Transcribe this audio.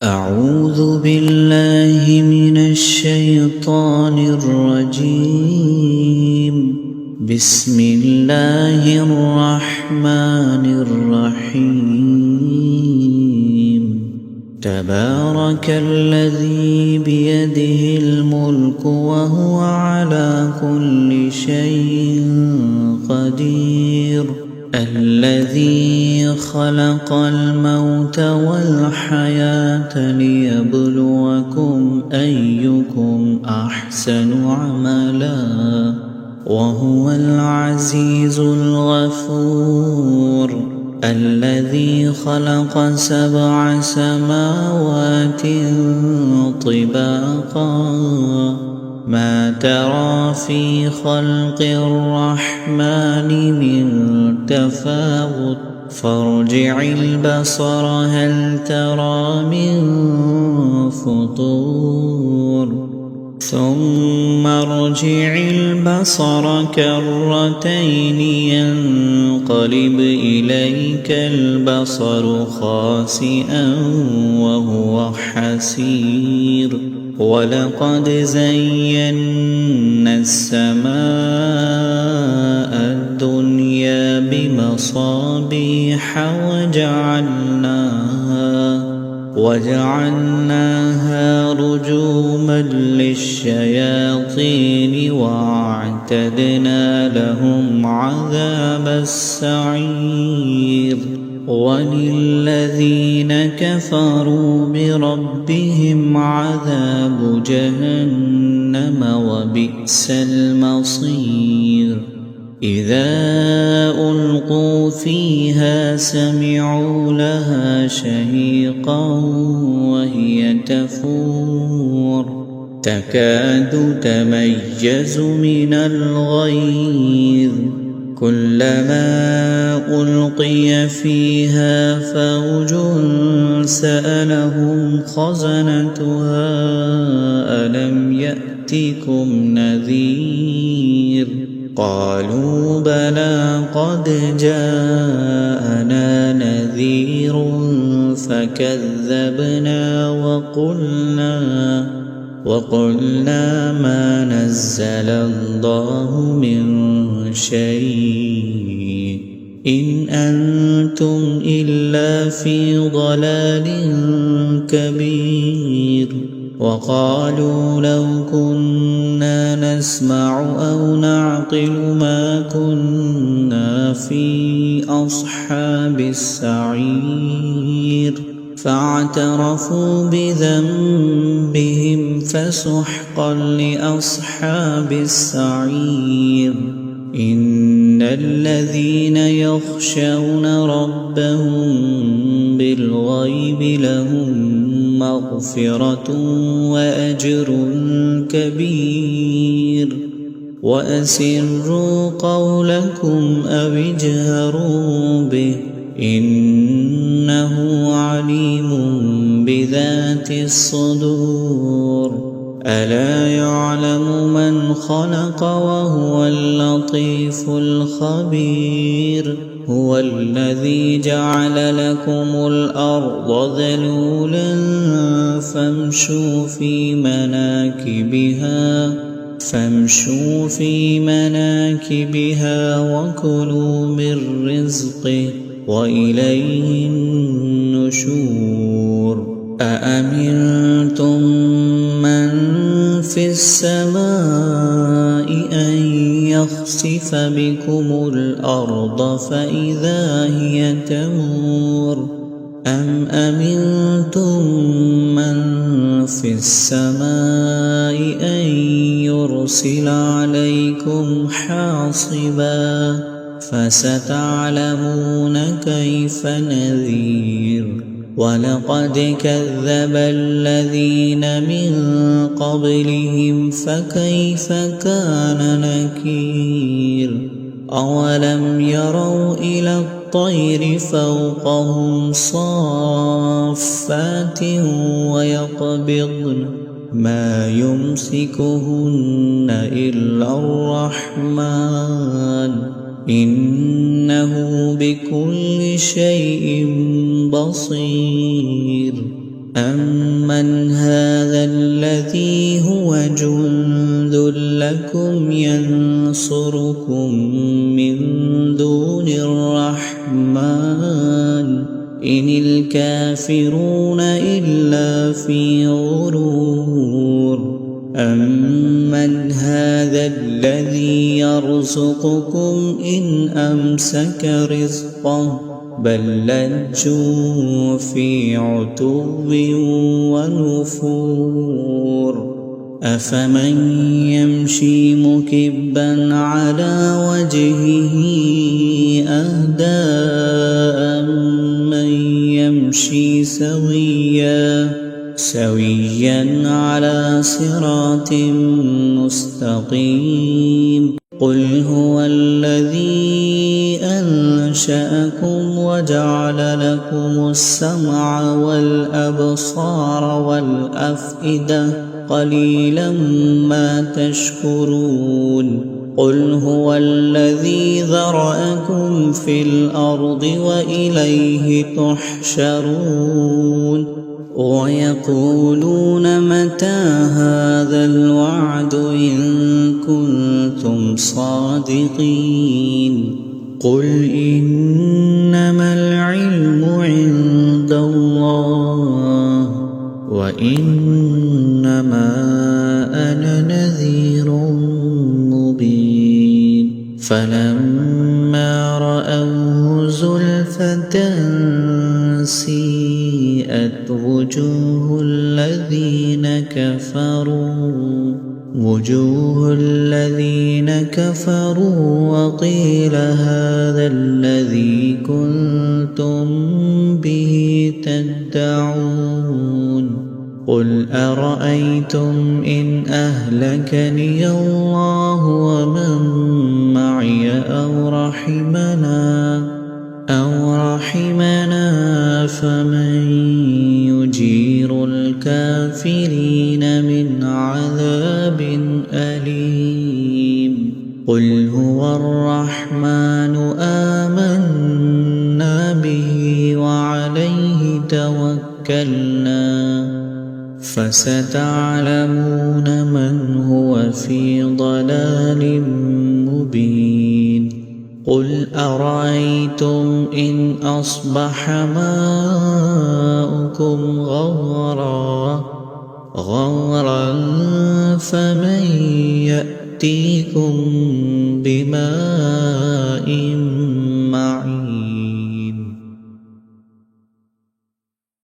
أعوذ بالله من الشيطان الرجيم. بسم الله الرحمن الرحيم. تبارك الذي بيده الملك وهو على كل شيء قدير. الذي خلق الموت والحياة ليبلوكم أيكم أحسن عملا وهو العزيز الغفور. الذي خلق 7 سماوات طباقا ما ترى في خلق الرحمن من تفاوت فارجع البصر هل ترى من فطور ثم ارجع البصر كرتين ينقلب إليك البصر خاسئا وهو حسير. ولقد زينا السماء الدنيا بمصابيح وجعلناها رجوما للشياطين واعتدنا لهم عذاب السعير. وللذين كفروا بربهم عذاب جهنم وبئس المصير. إذا ألقوا فيها سمعوا لها شهيقا وهي تفور تكاد تميز من الغيظ. كلما ألقي فيها فوج سألهم خزنتها ألم يأتكم نذير قالوا بلى قد جاءنا نذير فكذبنا وقلنا ما نزل الله من شيء إن أنتم إلا في ضلال كبير. وقالوا لو كنا نسمع أو نعقل ما كنا في أصحاب السعير فاعترفوا بذنبهم فسحقا لأصحاب السعير. إن الذين يخشون ربهم بالغيب لهم مغفرة وأجر كبير. وأسروا قولكم أو اجهروا به إنه عليم بذات الصدور. ألا يعلم من خلق وهو اللطيف الخبير. هو الذي جعل لكم الأرض ذلولا فامشوا في مناكبها وكلوا من رزقه وإليه النشور. أأمنتم من في السماء أن يخسف بكم الأرض فإذا هي تمور أم أمنتم من في السماء أن يرسل عليكم حاصبا فستعلمون كيف نذير. ولقد كذب الذين من قبلهم فكيف كان نكير. أولم يروا إلى الطير فوقهم صافات ويقبضن ما يمسكهن إلا الرحمن إنه بكل شيء بصير. أَمَّنْ هَذَا الَّذِي هُوَ جُندٌ لَكُمْ يَنصُرُكُم مِّن دُونِ الرَّحْمَٰنِ إِنِ الْكَافِرُونَ إِلَّا فِي غُرُورٍ أَمَّنْ هَذَا الَّذِي يَرْزُقُكُمْ إِنْ أَمْسَكَ رِزْقَهُ بَل لَّجُّوا فِي عُتُوٍّ وَنُفُورٍ أَفَمَن يَمْشِي مُكِبًّا عَلَىٰ وَجْهِهِ أَهْدَىٰ أَمَّن يَمْشِي سَوِيًّا عَلَىٰ صِرَاطٍ مُّسْتَقِيمٍ قُلْ هُوَ الَّذِي أَنشَأَكُمْ وَجَعَلَ لَكُمُ السَّمْعَ وَالْأَبْصَارَ وَالْأَفْئِدَةَ قَلِيلًا مَّا تَشْكُرُونَ قُلْ هُوَ الَّذِي ذَرَأَكُمْ فِي الْأَرْضِ وَإِلَيْهِ تُحْشَرُونَ وَيَقُولُونَ مَتَىٰ هَٰذَا الْوَعْدُ إِن كُنتُمْ صَادِقِينَ قُلْ إِنَّمَا الْعِلْمُ عِندَ اللَّهِ وَإِنَّمَا أَنَا نَذِيرٌ مُّبِينٌ فَلَمَّا رَأَوْهُ زُلْفَةً سِيئَتْ وُجُوهُ الَّذِينَ كَفَرُوا وَقِيلَ هَٰذَا الَّذِي كُنتُم بِهِ تَدَّعُونَ قُلْ أَرَأَيْتُمْ إِنْ أَهْلَكَنِيَ اللَّهُ وَمَن مَّعِيَ أَوْ رَحِمَنَا فَمَن يُجِيرُ الْكَافِرِينَ مِنْ عَذَابٍ أَلِيمٍ قُلْ هُوَ الرَّحْمَٰنُ آمَنَّا بِهِ وَعَلَيْهِ تَوَكَّلْنَا فَسَتَعْلَمُونَ مَنْ هُوَ فِي ضَلَالٍ مُّبِينٍ قُلْ أَرَأَيْتُمْ إِنْ أَصْبَحَ مَاؤُكُمْ غَوْرًا فَمَن يَأْتِيكُم بِمَاءٍ